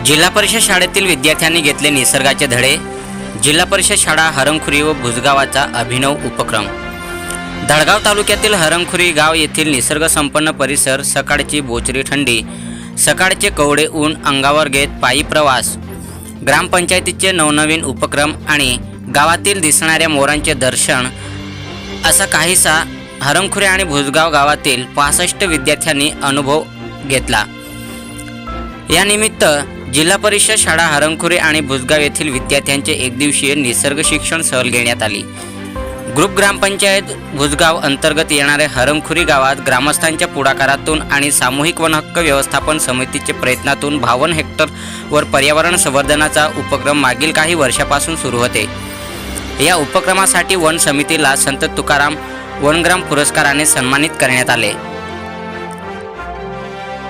जिल्हा परिषद शाळेतील विद्यार्थ्यांनी घेतले निसर्गाचे धडे। जिल्हा परिषद शाळा हरमखुरी व भुजगावाचा अभिनव उपक्रम। धडगाव तालुक्यातील हरमखुरी गाव येथील निसर्ग संपन्न परिसर, सकाळची बोचरी थंडी, सकाळचे कवडे ऊन अंगावर घेत पायी प्रवास, ग्रामपंचायतीचे नवनवीन उपक्रम आणि गावातील दिसणाऱ्या मोरांचे दर्शन असा काहीसा हरमखुरी आणि भुजगाव गावातील 65 विद्यार्थ्यांनी अनुभव घेतला। यानिमित्त जिल्हा परिषद शाळा हरमखुरी आणि भुजगाव येथील विद्यार्थ्यांचे एकदिवसीय निसर्ग शिक्षण सहल घेण्यात आली। ग्रुप ग्रामपंचायत भुजगाव अंतर्गत येणाऱ्या हरमखुरी गावात ग्रामस्थांच्या पुढाकारातून आणि सामूहिक वनहक्क व्यवस्थापन समितीच्या प्रयत्नातून 52 हेक्टरवर पर्यावरण संवर्धनाचा उपक्रम मागील काही वर्षापासून सुरू होते। या उपक्रमासाठी वन समितीला संत तुकाराम वनग्राम पुरस्काराने सन्मानित करण्यात आले।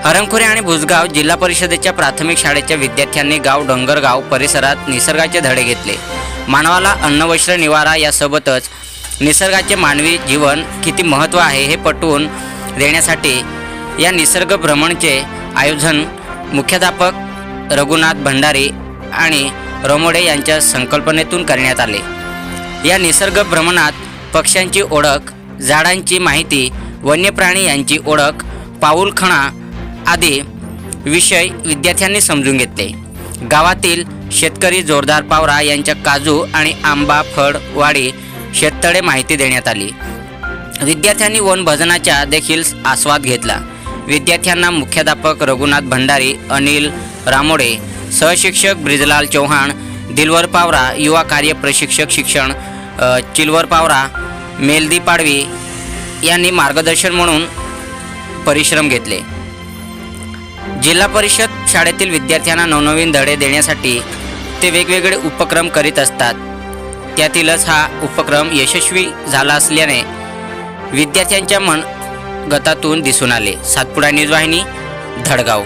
हरमखुरी आणि भुजगाव जिल्हा परिषदेच्या प्राथमिक शाळेच्या विद्यार्थ्यांनी गाव डोंगरगाव परिसरात निसर्गाचे धडे घेतले। मानवाला अन्न वस्त्र निवारा यासोबतच निसर्गाचे मानवी जीवन किती महत्त्व आहे हे पटवून देण्यासाठी या निसर्ग भ्रमणचे आयोजन मुख्याध्यापक रघुनाथ भंडारी आणि रोमोडे यांच्या संकल्पनेतून करण्यात आले। या निसर्ग भ्रमणात पक्ष्यांची ओळख, झाडांची माहिती, वन्यप्राणी यांची ओळख, पाऊलखणा आदी विषय विद्यार्थ्यांनी समजून घेतले। गावातील शेतकरी जोरदार पावरा यांच्या काजू आणि आंबा फळ वाडी शेततळे माहिती देण्यात आली। विद्यार्थ्यांनी वनभजनाचा देखील आस्वाद घेतला। विद्यार्थ्यांना मुख्याध्यापक रघुनाथ भंडारी, अनिल रामोडे, सहशिक्षक ब्रिजलाल चौहान, दिलवर पावरा, युवा कार्य प्रशिक्षक शिक्षण चिलवर पावरा, मेलदी पाडवी यांनी मार्गदर्शन म्हणून परिश्रम घेतले। जिल्हा परिषद शाळेतील विद्यार्थ्यांना नवनवीन धडे देण्यासाठी ते वेगवेगळे उपक्रम करीत असतात। त्यातीलच हा उपक्रम यशस्वी झाला असल्याने विद्यार्थ्यांच्या मनगतातून दिसून आले। सातपुडा न्यूज वाहिनी, धडगाव।